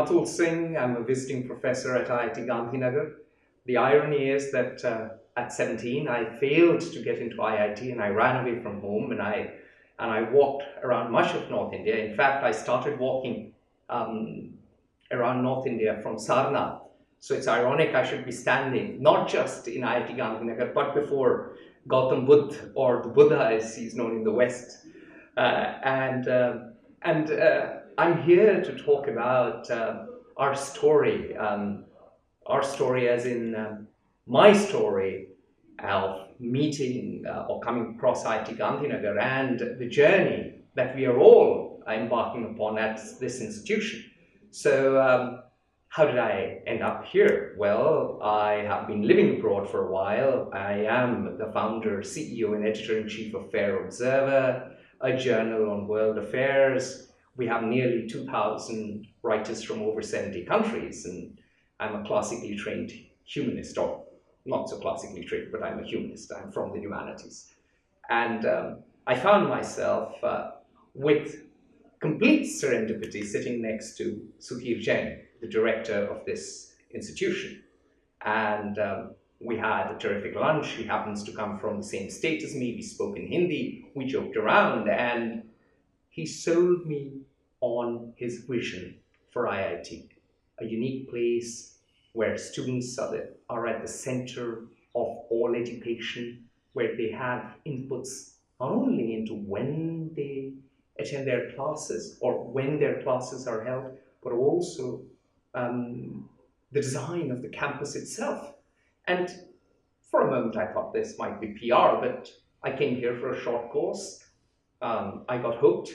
Atul Singh. I'm a visiting professor at IIT Gandhinagar. The irony is that at 17, I failed to get into IIT and I ran away from home and I walked around much of North India. In fact, I started walking around North India from Sarnath. So it's ironic I should be standing not just in IIT Gandhinagar but before Gautam Buddha, or the Buddha as he's known in the West. I'm here to talk about our story as in my story of meeting or coming across IIT Gandhinagar and the journey that we are all embarking upon at this institution. So how did I end up here? Well, I have been living abroad for a while. I am the founder, CEO and editor-in-chief of Fair Observer, a journal on world affairs. We have nearly 2,000 writers from over 70 countries, and I'm a classically trained humanist, or not so classically trained, but I'm a humanist. I'm from the humanities. And I found myself with complete serendipity sitting next to Sudhir Jain, the director of this institution. And we had a terrific lunch. He happens to come from the same state as me. We spoke in Hindi. We joked around, and he sold me on his vision for IIT, a unique place where students are at the center of all education, where they have inputs not only into when they attend their classes or when their classes are held, but also the design of the campus itself. And for a moment I thought this might be PR, but I came here for a short course. I got hooked.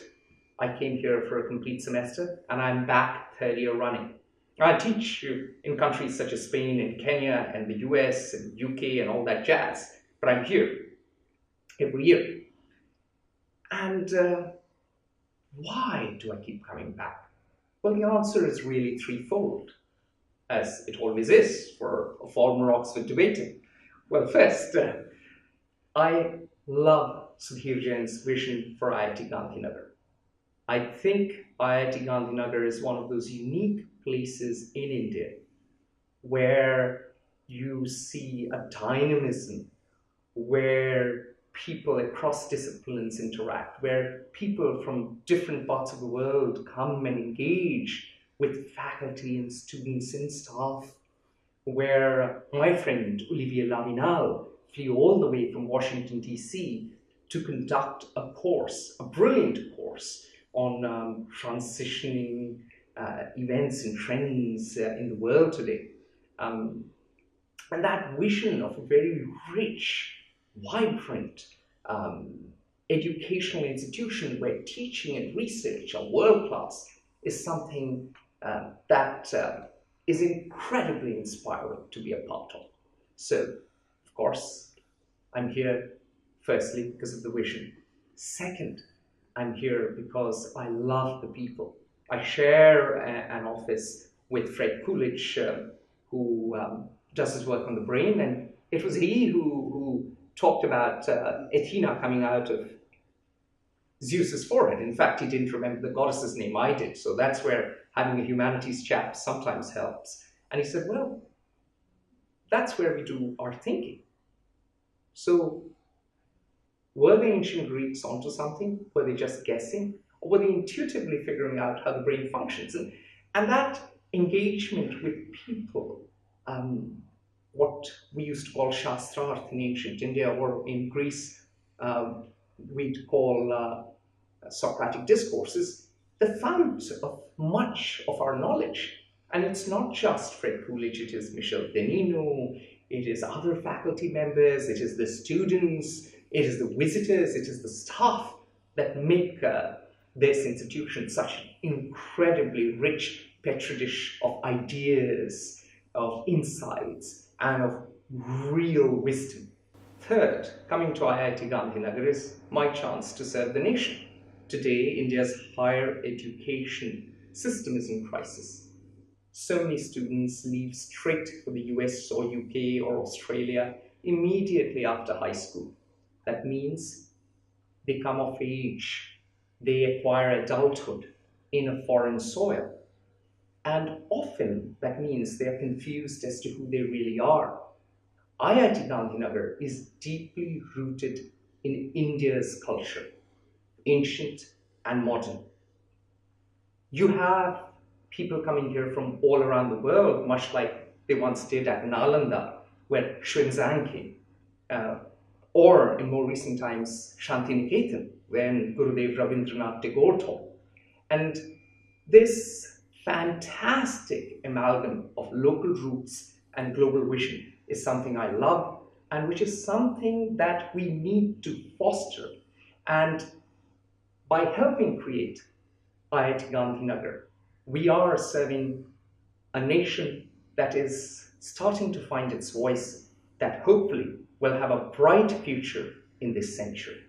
I came here for a complete semester, and I'm back third year running. I teach in countries such as Spain and Kenya and the US and UK and all that jazz, but I'm here every year. And why do I keep coming back? Well, the answer is really threefold, as it always is for a former Oxford debater. Well, first, I love Sudhir Jain's vision for IIT Gandhinagar. I think IIT Gandhinagar is one of those unique places in India where you see a dynamism, where people across disciplines interact, where people from different parts of the world come and engage with faculty and students and staff, where my friend Olivier Laminal flew all the way from Washington, D.C. to conduct a course, a brilliant course, on transitioning events and trends in the world today. And that vision of a very rich, vibrant educational institution where teaching and research are world-class is something that is incredibly inspiring to be a part of. So, of course, I'm here firstly because of the vision. Second, I'm here because I love the people. I share an office with Fred Coolidge, who does his work on the brain, and it was he who talked about Athena coming out of Zeus's forehead. In fact, he didn't remember the goddess's name. I did, so that's where having a humanities chap sometimes helps. And he said, well, that's where we do our thinking. So, were the ancient Greeks onto something? Were they just guessing? Or were they intuitively figuring out how the brain functions? And that engagement with people, what we used to call Shastrarth in ancient India, or in Greece, we'd call Socratic discourses, the fount of much of our knowledge. And it's not just Fred Coolidge, it is Michel Denino, it is other faculty members, it is the students, it is the visitors, it is the staff that make this institution such an incredibly rich petri dish of ideas, of insights, and of real wisdom. Third, coming to IIT Gandhinagar is my chance to serve the nation. Today, India's higher education system is in crisis. So many students leave straight for the US or UK or Australia immediately after high school. That means they come of age, they acquire adulthood in a foreign soil. And often that means they are confused as to who they really are. IIT Gandhinagar is deeply rooted in India's culture, ancient and modern. You have people coming here from all around the world, much like they once did at Nalanda, where Xuanzang came, uh, or in more recent times, Shantiniketan, when Gurudev Rabindranath Tagore taught. And this fantastic amalgam of local roots and global vision is something I love, and which is something that we need to foster. And by helping create IIT Gandhinagar, we are serving a nation that is starting to find its voice, that hopefully will have a bright future in this century.